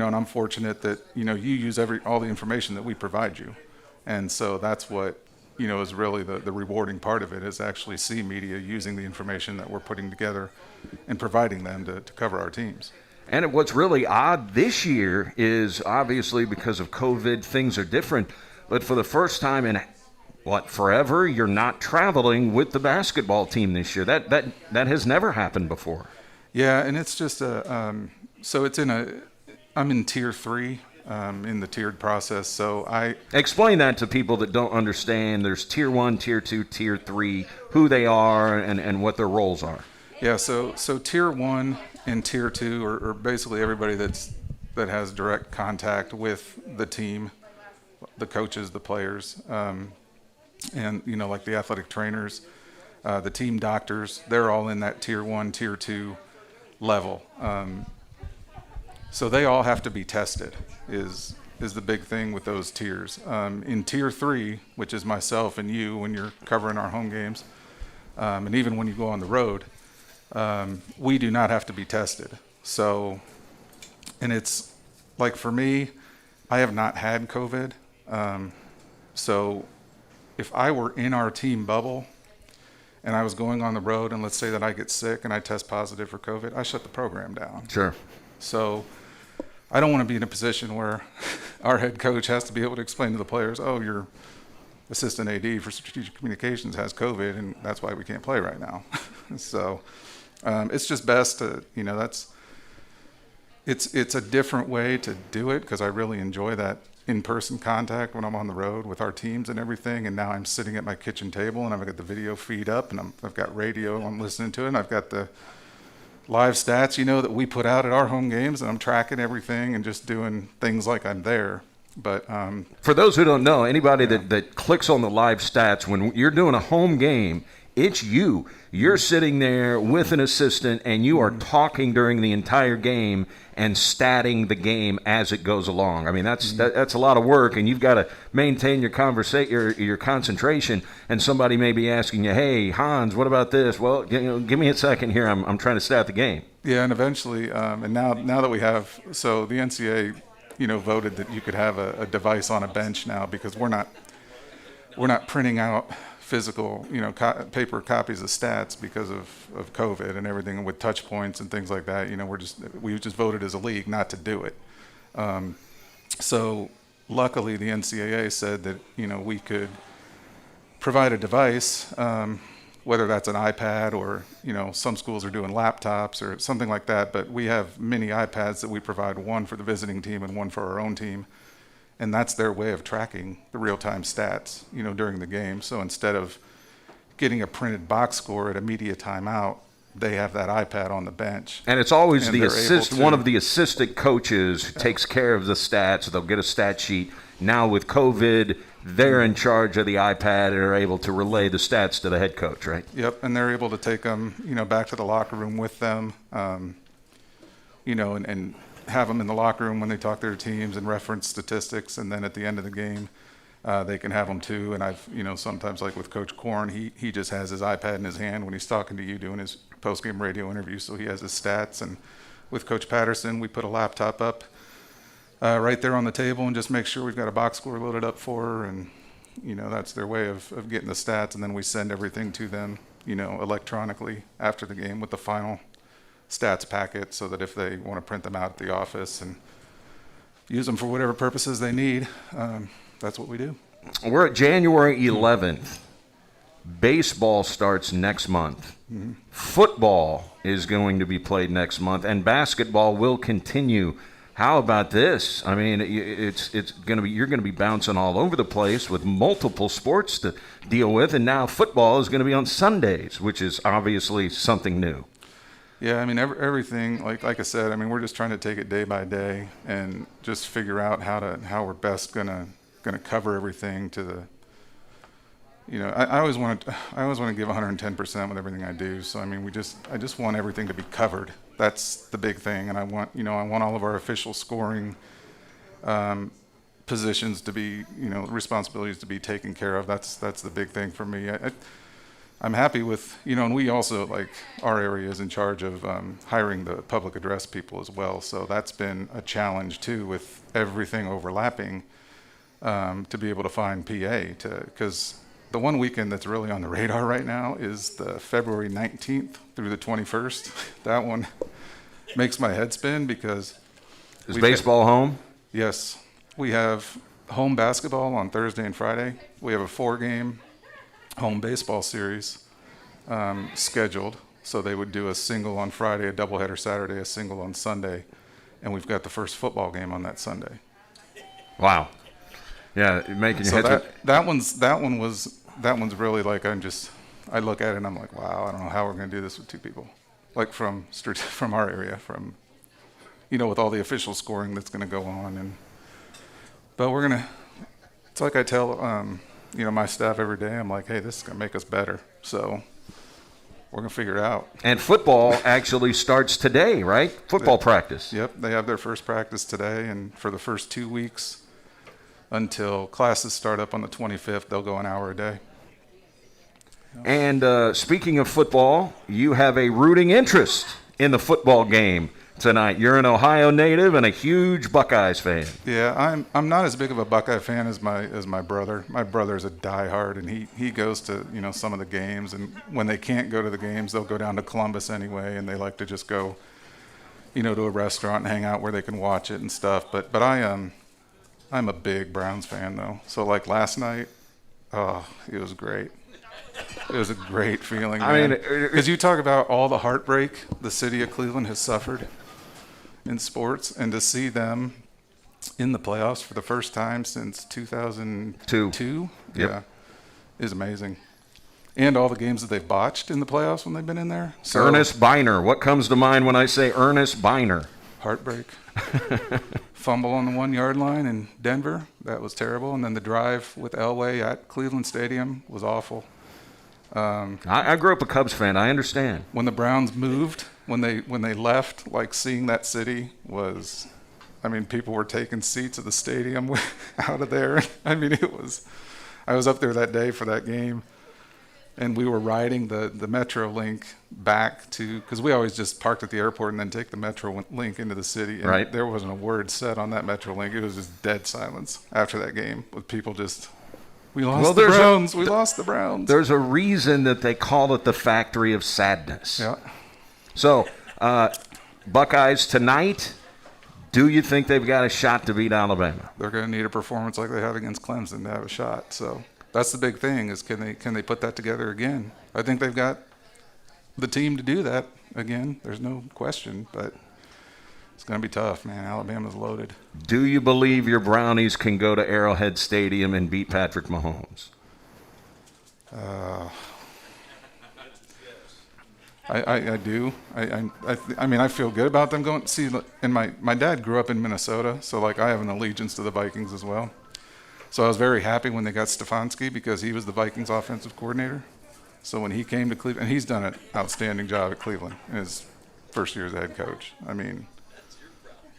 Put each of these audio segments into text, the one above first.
And I'm fortunate that, you use all the information that we provide you. And so that's what, is really the rewarding part of it, is actually see media using the information that we're putting together and providing them to cover our teams. And what's really odd this year is, obviously because of COVID, things are different. But for the first time in forever, you're not traveling with the basketball team this year. That has never happened before. Yeah, and it's just I'm in tier 3 in the tiered process. So I explain that to people that don't understand. There's tier 1, tier 2, tier 3, who they are and what their roles are. Yeah, so tier 1 and tier 2 are basically everybody that has direct contact with the team, the coaches, the players, and like the athletic trainers, the team doctors. They're all in that tier 1, tier 2 level. So they all have to be tested is the big thing with those tiers. In tier 3, which is myself and you when you're covering our home games, and even when you go on the road, we do not have to be tested. So, and it's like for me, I have not had COVID. So if I were in our team bubble and I was going on the road and let's say that I get sick and I test positive for COVID, I shut the program down. Sure. So I don't want to be in a position where our head coach has to be able to explain to the players, oh, your assistant AD for strategic communications has COVID and that's why we can't play right now. So it's just best to, it's a different way to do it because I really enjoy that in-person contact when I'm on the road with our teams and everything. And now I'm sitting at my kitchen table and I've got the video feed up and I've got radio, I'm listening to it, and I've got the live stats, that we put out at our home games, and I'm tracking everything and just doing things like I'm there. But for those who don't know, anybody that clicks on the live stats, when you're doing a home game, it's you. You're sitting there with an assistant, and you are talking during the entire game and statting the game as it goes along. I mean, that's a lot of work, and you've got to maintain your concentration. And somebody may be asking you, "Hey, Hans, what about this?" Well, give me a second here. I'm trying to stat the game. Yeah, and eventually, and now that we have, so the NCAA, voted that you could have a device on a bench now because we're not printing out physical, paper copies of stats because of COVID and everything, with touch points and things like that. We just voted as a league not to do it. So luckily the NCAA said that, we could provide a device, whether that's an iPad or, some schools are doing laptops or something like that, but we have mini iPads that we provide, one for the visiting team and one for our own team. And that's their way of tracking the real-time stats, during the game. So instead of getting a printed box score at a media timeout, they have that iPad on the bench. And it's always one of the assistant coaches takes care of the stats. They'll get a stat sheet. Now with COVID, they're in charge of the iPad and are able to relay the stats to the head coach, right? Yep, and they're able to take them, back to the locker room with them, and have them in the locker room when they talk to their teams and reference statistics, and then at the end of the game, they can have them too. And I've, sometimes like with Coach Korn, he just has his iPad in his hand when he's talking to you doing his post-game radio interview, so he has his stats. And with Coach Patterson, we put a laptop up right there on the table and just make sure we've got a box score loaded up for her, and that's their way of getting the stats. And then we send everything to them, electronically after the game with the final stats packet, so that if they want to print them out at the office and use them for whatever purposes they need, that's what we do. We're at January 11th. Baseball starts next month. Mm-hmm. Football is going to be played next month, and basketball will continue. How about this? I mean, it's going to be, you're going to be bouncing all over the place with multiple sports to deal with, and now football is going to be on Sundays, which is obviously something new. Yeah, I mean, everything, like I said, I mean, we're just trying to take it day by day and just figure out how we're best gonna cover everything to the, I always want to give 110% with everything I do. So I mean, I just want everything to be covered. That's the big thing, and I want all of our official scoring positions to be, responsibilities to be taken care of. That's the big thing for me. I'm happy with, and we also, like, our area is in charge of hiring the public address people as well. So that's been a challenge too, with everything overlapping, to be able to find PA because the one weekend that's really on the radar right now is the February 19th through the 21st. That one makes my head spin because Is baseball home? yes, we have home basketball on Thursday and Friday. We have a 4-game home baseball series scheduled. So they would do a single on Friday, a doubleheader Saturday, a single on Sunday, and we've got the first football game on that Sunday. Wow. Yeah, making your So head. that one's really like I look at it and I'm like, wow, I don't know how we're going to do this with 2 people, like from our area, with all the official scoring that's going to go on, but we're gonna. It's like I tell my staff every day. I'm like, hey, this is going to make us better. So we're going to figure it out. And football actually starts today, right? Football practice. Yep, they have their first practice today, and for the first 2 weeks until classes start up on the 25th, they'll go an hour a day. And speaking of football, you have a rooting interest in the football game tonight. You're an Ohio native and a huge Buckeyes fan. Yeah, I'm not as big of a Buckeye fan as my brother. My brother's a diehard, and he goes to some of the games. And when they can't go to the games, they'll go down to Columbus anyway, and they like to just go, to a restaurant and hang out where they can watch it and stuff. But I'm a big Browns fan though. So like last night, it was great. It was a great feeling. I mean, because you talk about all the heartbreak the city of Cleveland has suffered in sports, and to see them in the playoffs for the first time since 2002, Yep. is amazing. And all the games that they've botched in the playoffs when they've been in there. So, Ernest Biner. What comes to mind when I say Ernest Biner? heartbreak. Fumble on the 1-yard line in Denver. That was terrible. And then the drive with Elway at Cleveland Stadium was awful. I grew up a Cubs fan. I understand. When the Browns moved, when they left, like seeing that city was, people were taking seats at the stadium out of there. I was up there that day for that game, and we were riding the Metro Link back because we always just parked at the airport and then take the Metro Link into the city. And right. There wasn't a word said on that Metro Link. It was just dead silence after that game, with people just, we lost the Browns. We lost the Browns. There's a reason that they call it the factory of sadness. Yeah. So, Buckeyes tonight, do you think they've got a shot to beat Alabama? They're going to need a performance like they had against Clemson to have a shot. So that's the big thing, is can they put that together again? I think they've got the team to do that again. There's no question, but it's going to be tough, man. Alabama's loaded. Do you believe your Brownies can go to Arrowhead Stadium and beat Patrick Mahomes? I do. I feel good about them going. See, and my dad grew up in Minnesota, so like I have an allegiance to the Vikings as well. So I was very happy when they got Stefanski, because he was the Vikings offensive coordinator. So when he came to Cleveland, and he's done an outstanding job at Cleveland in his first year as a head coach.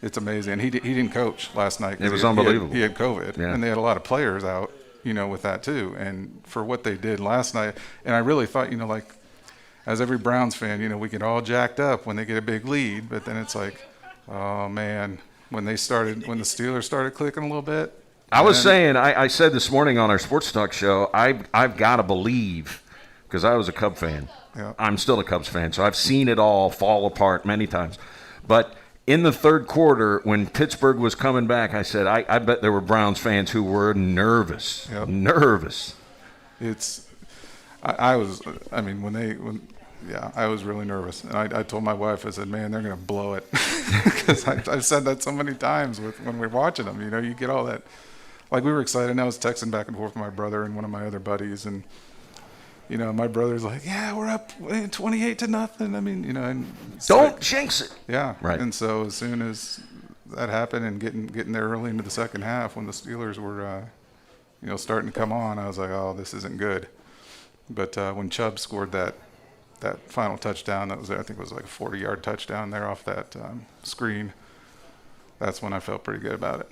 It's amazing. And he didn't coach last night. It was unbelievable. He had COVID, yeah. And they had a lot of players out, with that too. And for what they did last night, and I really thought, like, as every Browns fan, we get all jacked up when they get a big lead, but then it's like, oh man, when the Steelers started clicking a little bit. I was saying, I said this morning on our Sports Talk show, I've got to believe, because I was a Cub fan. Yeah. I'm still a Cubs fan, so I've seen it all fall apart many times. But in the third quarter, when Pittsburgh was coming back, I said, I bet there were Browns fans who were nervous. Yep. Nervous. I was really nervous. And I told my wife, I said, man, they're going to blow it. Because I've said that so many times when we're watching them. You get all that. Like, we were excited. And I was texting back and forth with my brother and one of my other buddies. And, my brother's like, yeah, we're up 28-0. And Don't jinx it. Yeah. Right. And so as soon as that happened and getting there early into the second half, when the Steelers were, starting to come on, I was like, oh, this isn't good. But when Chubb scored that final touchdown, I think it was like a 40-yard touchdown there off that screen, that's when I felt pretty good about it.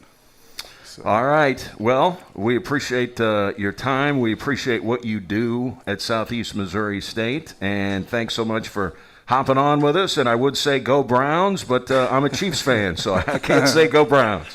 So. All right. Well, we appreciate your time. We appreciate what you do at Southeast Missouri State. And thanks so much for hopping on with us. And I would say go Browns, but I'm a Chiefs fan, so I can't say go Browns.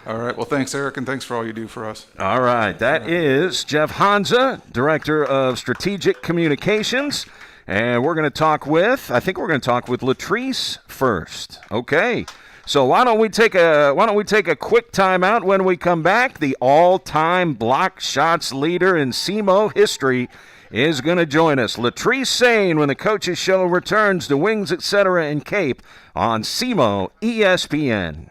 All right. Well, thanks, Eric, and thanks for all you do for us. All right. That is Jeff Hanza, Director of Strategic Communications. And we're going to talk with Latrice first. Okay. So why don't we take a quick timeout? When we come back, the all-time block shots leader in SEMO history is going to join us. Latrice Sane when the Coaches Show returns to Wings, Etc. and Cape on SEMO ESPN.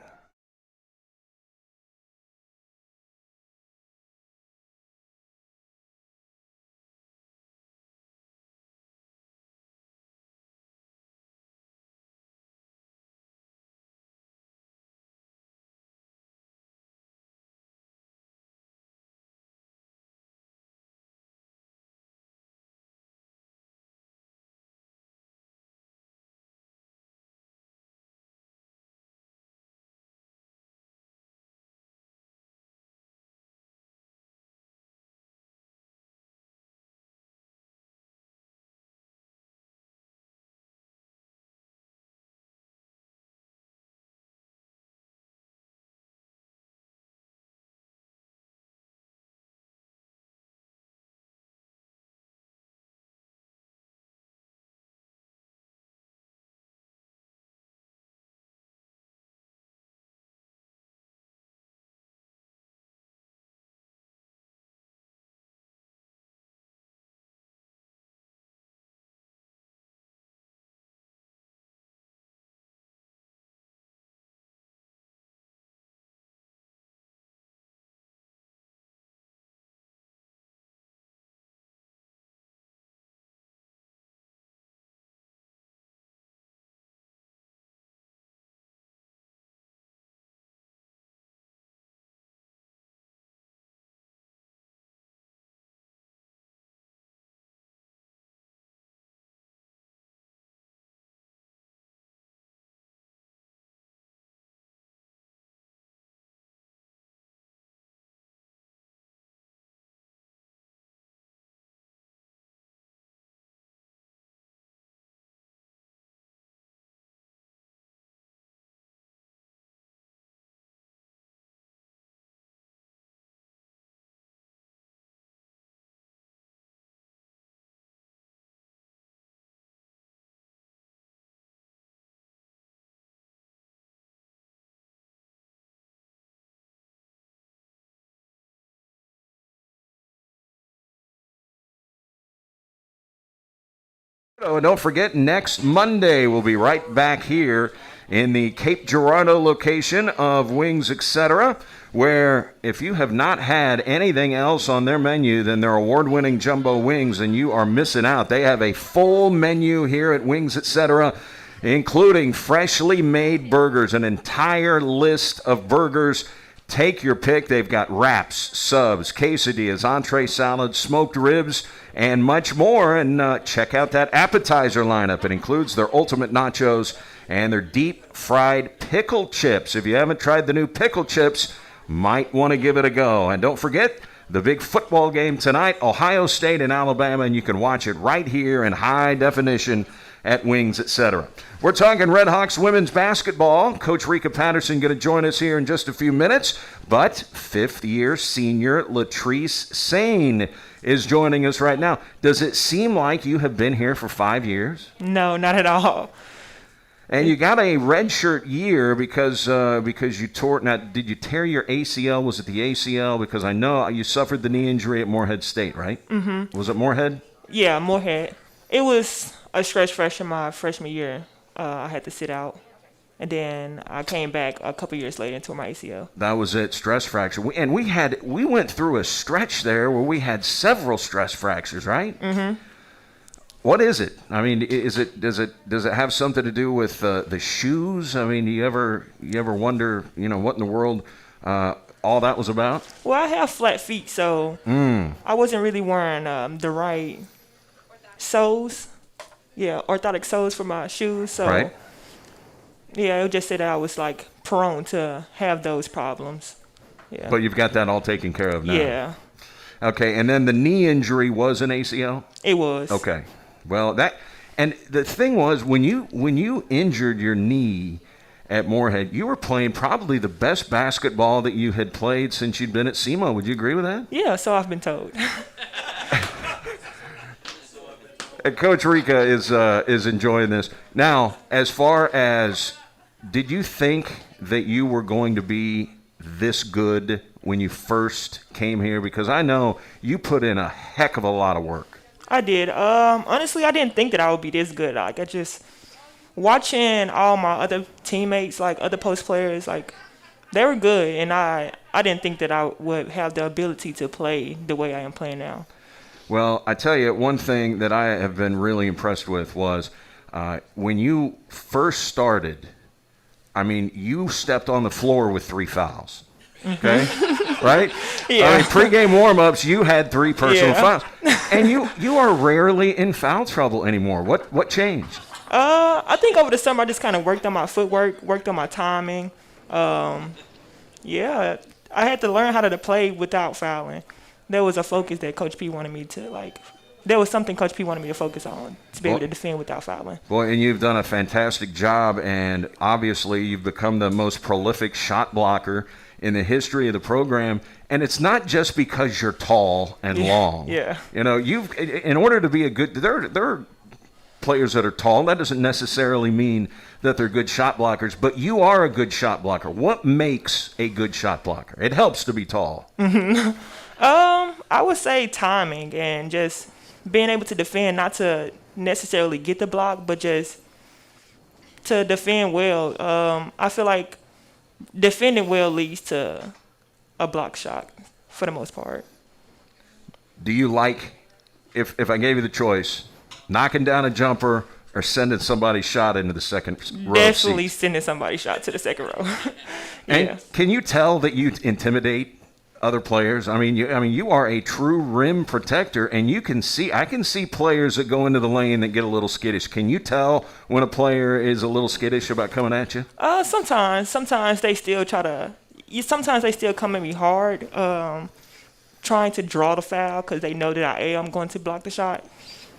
Oh, and don't forget, next Monday we'll be right back here in the Cape Girardeau location of Wings, Etc., where if you have not had anything else on their menu than their award-winning jumbo wings, then you are missing out. They have a full menu here at Wings, Etc., including freshly made burgers, an entire list of burgers. Take your pick. They've got wraps, subs, quesadillas, entree salads, smoked ribs, and much more. And check out that appetizer lineup. It includes their ultimate nachos and their deep fried pickle chips. If you haven't tried the new pickle chips, might want to give it a go. And don't forget the big football game tonight, Ohio State and Alabama, and you can watch it right here in high definition at Wings, Etc. We're talking Red Hawks women's basketball. Coach Rika Patterson going to join us here in just a few minutes, but fifth-year senior Latrice Sane is joining us right now. Does it seem like you have been here for 5 years? No, not at all. And you got a redshirt year because you tore. Now, did you tear your ACL? Was it the ACL? Because I know you suffered the knee injury at Morehead State, right? Mm-hmm. Was it Morehead? Yeah, Morehead. It was a stress fracture my freshman year. I had to sit out. And then I came back a couple years later and tore my ACL. That was it, stress fracture. We went through a stretch there where we had several stress fractures, right? Mm-hmm. What is it? I mean, does it have something to do with the shoes? I mean, you ever wonder, what in the world all that was about? Well, I have flat feet, so I wasn't really wearing the right soles. Yeah, orthotic soles for my shoes. So, right. Yeah, it just said that I was prone to have those problems. Yeah. But you've got that all taken care of now. Yeah. Okay, and then the knee injury was an ACL? It was. Okay. Well, and the thing was, when you injured your knee at Moorhead, you were playing probably the best basketball that you had played since you'd been at SEMO. Would you agree with that? Yeah, so I've been told. Coach Rika is enjoying this. Now, as far as, did you think that you were going to be this good when you first came here? Because I know you put in a heck of a lot of work. I did. Honestly, I didn't think that I would be this good. Like, I just watching all my other teammates, like other post players, like they were good, and I didn't think that I would have the ability to play the way I am playing now. Well, I tell you, one thing that I have been really impressed with was when you first started, I mean, you stepped on the floor with 3 fouls. Okay? Right? Yeah. I mean, pregame warm-ups, you had 3 personal fouls. And you are rarely in foul trouble anymore. What changed? I think over the summer I just kind of worked on my footwork, worked on my timing. Yeah, I had to learn how to play without fouling. There was a focus that Coach P wanted me to, like, there was something Coach P wanted me to focus on to be able to defend without fouling. Well, and you've done a fantastic job, and obviously you've become the most prolific shot blocker in the history of the program. And it's not just because you're tall and long. Yeah. You know, in order to be a good, there are players that are tall. That doesn't necessarily mean that they're good shot blockers, but you are a good shot blocker. What makes a good shot blocker? It helps to be tall. I would say timing and just being able to defend, not to necessarily get the block, but just to defend well. I feel like defending well leads to a block shot for the most part. Do you like, if I gave you the choice, knocking down a jumper or sending somebody's shot into the second row? Definitely sending somebody's shot to the second row. Yeah. And can you tell that you intimidate other players? I mean, you are a true rim protector, and I can see players that go into the lane that get a little skittish. Can you tell when a player is a little skittish about coming at you? Sometimes they still sometimes they still come at me hard, trying to draw the foul because they know that I am going to block the shot.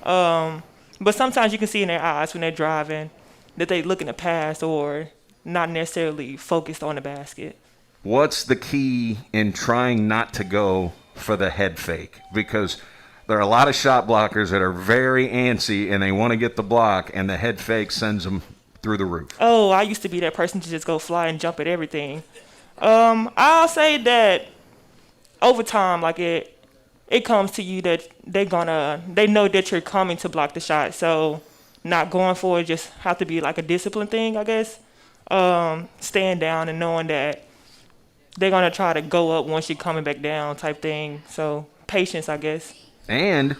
But sometimes you can see in their eyes when they're driving that they looking to pass or not necessarily focused on the basket. What's the key in trying not to go for the head fake? Because there are a lot of shot blockers that are very antsy and they want to get the block, and the head fake sends them through the roof. Oh, I used to be that person to just go fly and jump at everything. I'll say that over time, like it comes to you that they know that you're coming to block the shot. So not going for it just have to be like a discipline thing, I guess. Staying down and knowing that they're going to try to go up once you're coming back down type thing. So patience, I guess. And,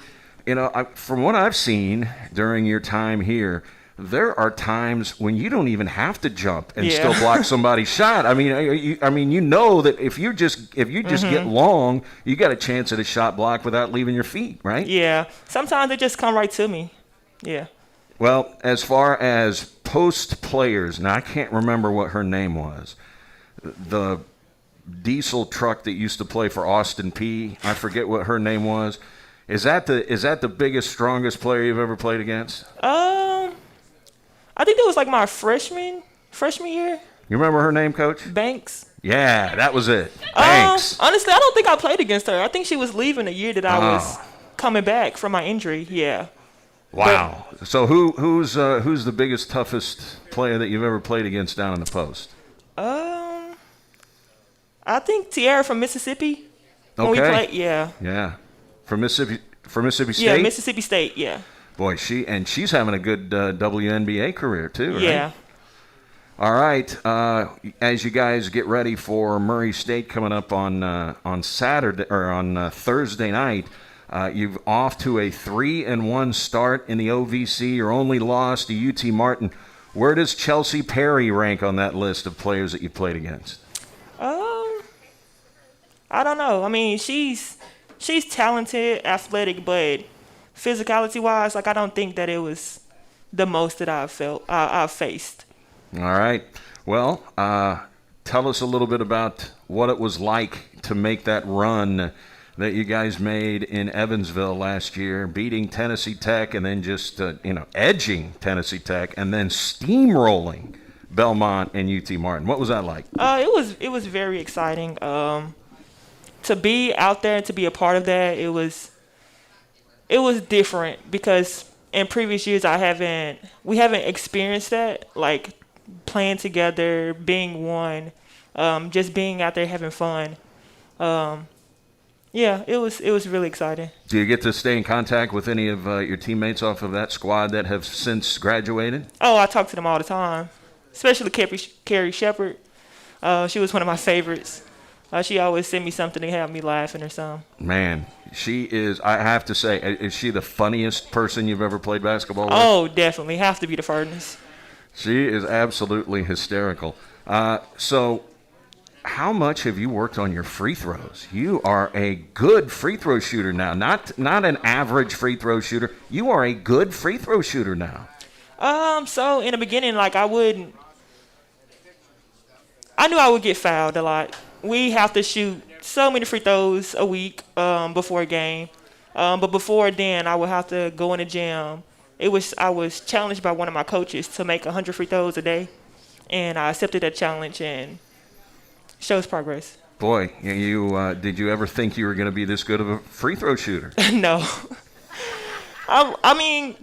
from what I've seen during your time here, there are times when you don't even have to jump and still block somebody's shot. I mean, you know that if you just get long, you got a chance at a shot block without leaving your feet, right? Yeah. Sometimes they just come right to me. Yeah. Well, as far as post players, now I can't remember what her name was. The diesel truck that used to play for Austin P. I forget what her name was. Is that the biggest, strongest player you've ever played against? I think it was like my freshman year. You remember her name, Coach? Banks. Yeah, that was it. Banks. Honestly, I don't think I played against her. I think she was leaving the year that I was coming back from my injury. Yeah. Wow. So who's the biggest, toughest player that you've ever played against down in the post? I think Tiara from Mississippi. When we played, yeah. Yeah. From Mississippi State? Yeah, Mississippi State, yeah. Boy, she's having a good WNBA career too, right? Yeah. All right. As you guys get ready for Murray State coming up on Saturday or on Thursday night, you've off to a 3-1 start in the OVC. Your only loss to UT Martin. Where does Chelsea Perry rank on that list of players that you played against? I don't know. I mean, she's talented, athletic, but physicality-wise, like I don't think that it was the most that I've faced. All right. Well, tell us a little bit about what it was like to make that run that you guys made in Evansville last year, beating Tennessee Tech and then just edging Tennessee Tech and then steamrolling Belmont and UT Martin. What was that like? It was very exciting. To be out there, to be a part of that, it was different because in previous years we haven't experienced that, like playing together, being one, just being out there having fun. Yeah, it was really exciting. Do you get to stay in contact with any of your teammates off of that squad that have since graduated? Oh, I talk to them all the time, especially Carrie Shepard. She was one of my favorites. She always sent me something to have me laughing or something. Man, she is, I have to say, is she the funniest person you've ever played basketball with? Oh, definitely. Have to be the furnace. She is absolutely hysterical. So how much have you worked on your free throws? You are a good free throw shooter now, not an average free throw shooter. You are a good free throw shooter now. So in the beginning, like I knew I would get fouled a lot. We have to shoot so many free throws a week before a game. But before then, I would have to go in the gym. I was challenged by one of my coaches to make 100 free throws a day, and I accepted that challenge and shows progress. Boy, you did you ever think you were going to be this good of a free throw shooter? No. I mean,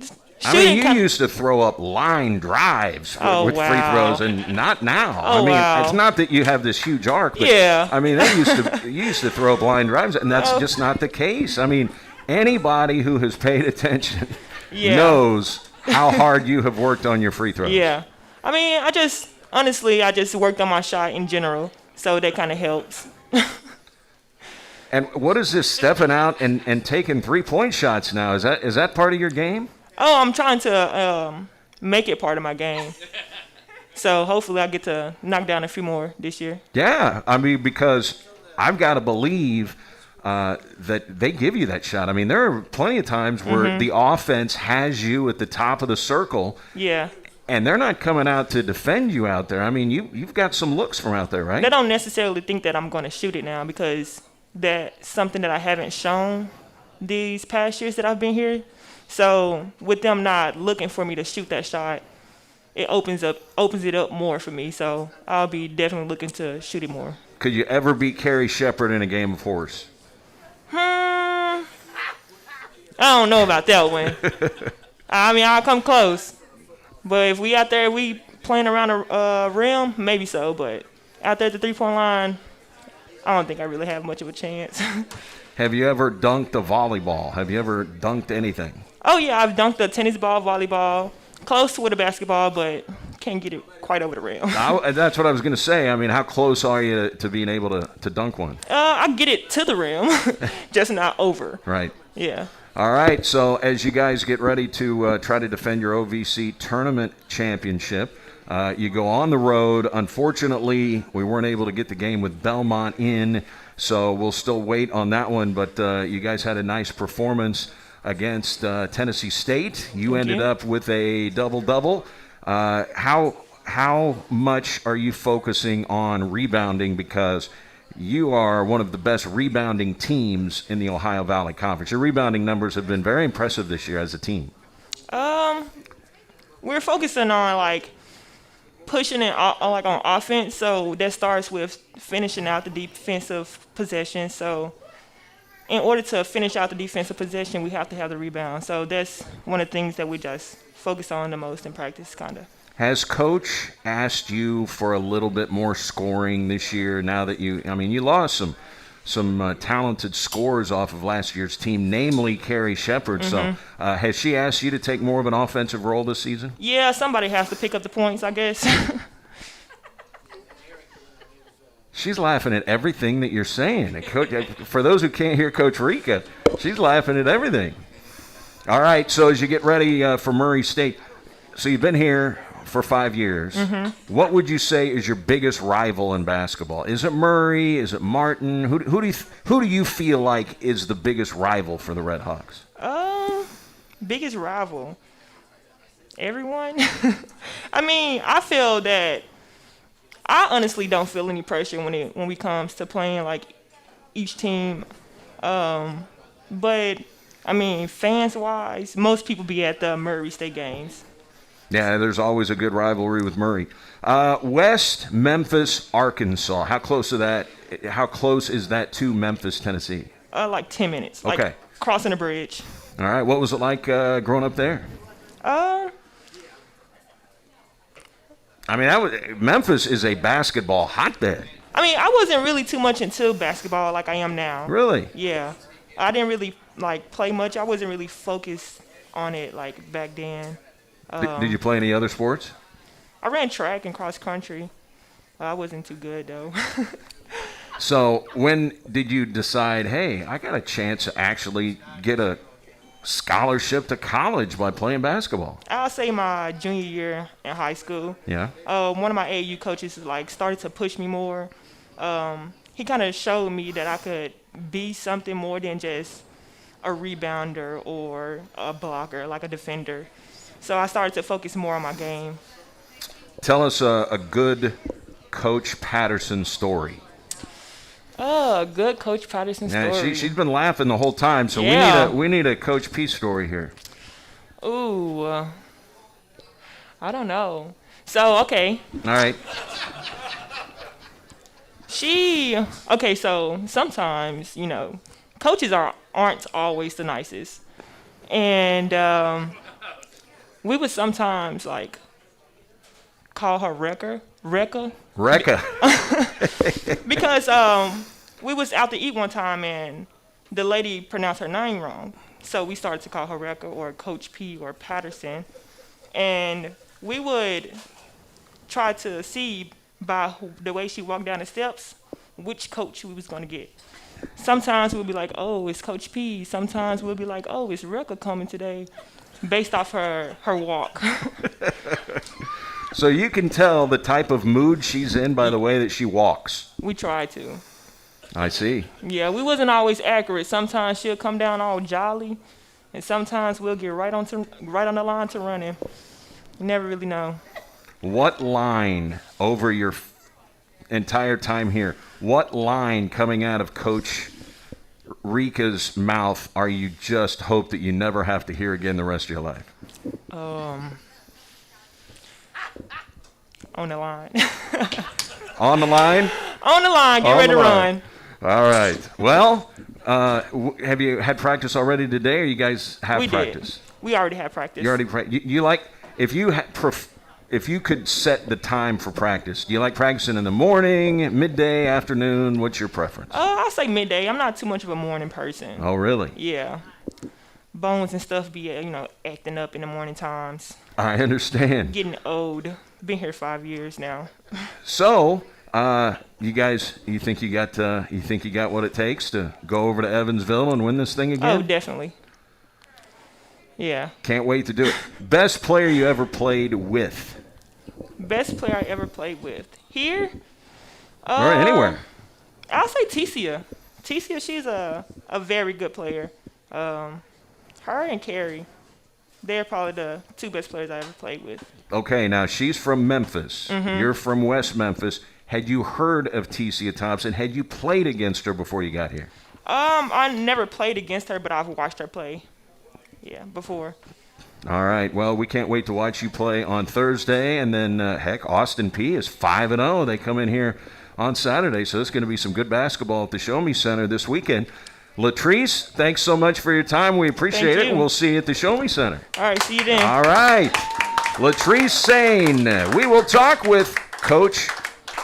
you used to throw up line drives with wow. free throws, and not now. Oh, wow. It's not that you have this huge arc, but yeah. You used to throw up line drives, and that's just not the case. I mean, anybody who has paid attention knows how hard you have worked on your free throws. Yeah. I mean, I just worked on my shot in general, so that kind of helps. And what is this stepping out and taking 3-point shots now? Is that part of your game? Oh, I'm trying to make it part of my game. So hopefully I get to knock down a few more this year. Yeah, I mean, because I've got to believe that they give you that shot. I mean, there are plenty of times where the offense has you at the top of the circle. Yeah. And they're not coming out to defend you out there. I mean, you've got some looks from out there, right? They don't necessarily think that I'm going to shoot it now because that's something that I haven't shown these past years that I've been here. So with them not looking for me to shoot that shot, it opens it up more for me. So I'll be definitely looking to shoot it more. Could you ever beat Carrie Shepard in a game of horse? I don't know about that one. I mean, I'll come close. But if we out there, we playing around the rim, maybe so. But out there at the 3-point line, I don't think I really have much of a chance. Have you ever dunked a volleyball? Have you ever dunked anything? Oh, yeah, I've dunked a tennis ball, volleyball, close with a basketball, but can't get it quite over the rim. That's what I was going to say. I mean, how close are you to being able to dunk one? I get it to the rim, just not over. Right. Yeah. All right, so as you guys get ready to try to defend your OVC tournament championship, you go on the road. Unfortunately, we weren't able to get the game with Belmont in, so we'll still wait on that one. But you guys had a nice performance against Tennessee State. You ended up with a double-double. How much are you focusing on rebounding? Because you are one of the best rebounding teams in the Ohio Valley Conference. Your rebounding numbers have been very impressive this year as a team. We're focusing on pushing it on offense, so that starts with finishing out the defensive possession. So in order to finish out the defensive possession, we have to have the rebound. So that's one of the things that we just focus on the most in practice, kind of. Has Coach asked you for a little bit more scoring this year now that you lost some talented scorers off of last year's team, namely Carrie Shepard. So has she asked you to take more of an offensive role this season? Yeah, somebody has to pick up the points, I guess. She's laughing at everything that you're saying. And Coach, for those who can't hear Coach Rika, she's laughing at everything. All right, so as you get ready for Murray State, so you've been here for 5 years. What would you say is your biggest rival in basketball? Is it Murray? Is it Martin? Who do you feel like is the biggest rival for the Red Hawks? Biggest rival? Everyone? I mean, I feel that I honestly don't feel any pressure when we comes to playing like each team. But I mean, fans wise, most people be at the Murray State games. Yeah, there's always a good rivalry with Murray. West Memphis, Arkansas. How close is that? How close is that to Memphis, Tennessee? Like 10 minutes. Okay. Like crossing the bridge. All right. What was it like growing up there? Uh, I mean, Memphis is a basketball hotbed. I mean, I wasn't really too much into basketball like I am now. Really? Yeah, I didn't really like play much. I wasn't really focused on it like back then. Did you play any other sports? I ran track and cross country. I wasn't too good though. So when did you decide, hey, I got a chance to actually get a scholarship to college by playing basketball? I'll say my junior year in high school. Yeah. One of my AAU coaches like started to push me more. He kind of showed me that I could be something more than just a rebounder or a blocker, like a defender. So I started to focus more on my game. Tell us a good Coach Patterson story. Good Coach Patterson Yeah, story. she's been laughing the whole time, so Yeah. we need a Coach P story here. Ooh, I don't know. So okay, All right. So sometimes coaches aren't always the nicest, and we would sometimes like call her Rekka, Rekka. because we was out to eat one time and the lady pronounced her name wrong, so we started to call her Rekka or Coach P or Patterson, and we would try to see by the way she walked down the steps which coach we was going to get. Sometimes we'll be like, oh, it's Coach P. Sometimes we'll be like, oh, it's Rekka coming today, based off her walk. So you can tell the type of mood she's in by the way that she walks. We try to. I see. Yeah, we wasn't always accurate. Sometimes she'll come down all jolly, and sometimes we'll get right on the line to running. You never really know. What line over your entire time here, what line coming out of Coach Rika's mouth are you just hope that you never have to hear again the rest of your life? On the line. On the line? On the line. Get On ready the to line. run. All right. Well, have you had practice already today, or you guys have We practice? did. We already had practice. You already you like if you could set the time for practice, do you like practicing in the morning, midday, afternoon? What's your preference? I'll say midday. I'm not too much of a morning person. Oh, really? Yeah. Bones and stuff be, acting up in the morning times. I understand. Getting old. Been here 5 years now. So, you guys, you think you got what it takes to go over to Evansville and win this thing again? Oh, definitely. Yeah. Can't wait to do it. Best player you ever played with? Best player I ever played with. Here? Or anywhere. I'll say Tecia. Tecia, she's a very good player. Her and Carrie, they're probably the two best players I ever played with. Okay, now she's from Memphis. Mm-hmm. You're from West Memphis. Had you heard of Tecia Thompson? Had you played against her before you got here? I never played against her, but I've watched her play. Yeah, before. All right. Well, we can't wait to watch you play on Thursday. And then, Austin P is 5-0. They come in here on Saturday. So it's going to be some good basketball at the Show Me Center this weekend. Latrice, thanks so much for your time. We appreciate it. you. And we'll see you at the Show Me Center. All right, see you then. All right. Latrice Sane. We will talk with Coach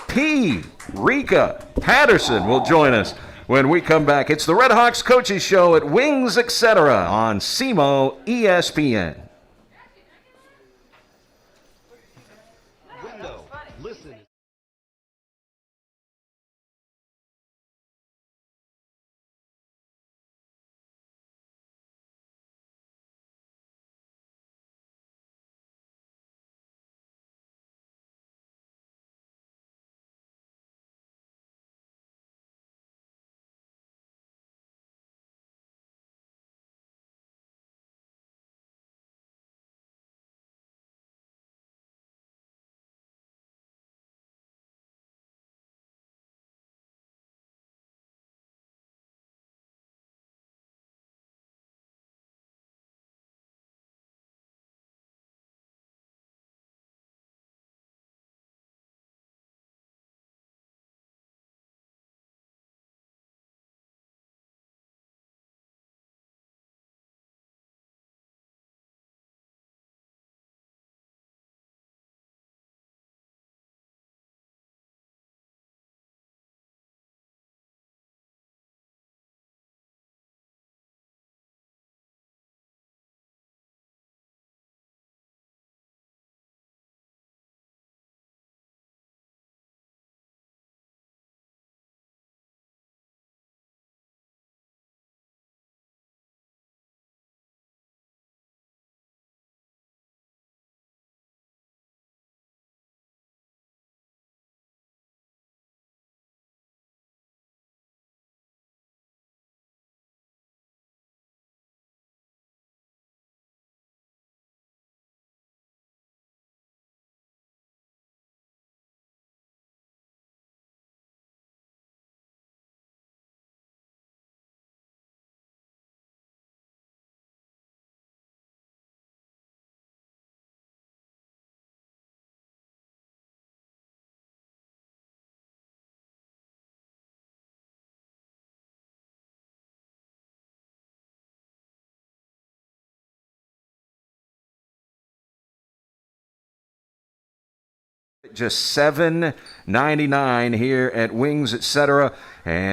P. Rika Patterson will join us when we come back. It's the Red Hawks Coaches Show at Wings Etc. on SEMO ESPN. Just $7.99 here at Wings Etc. And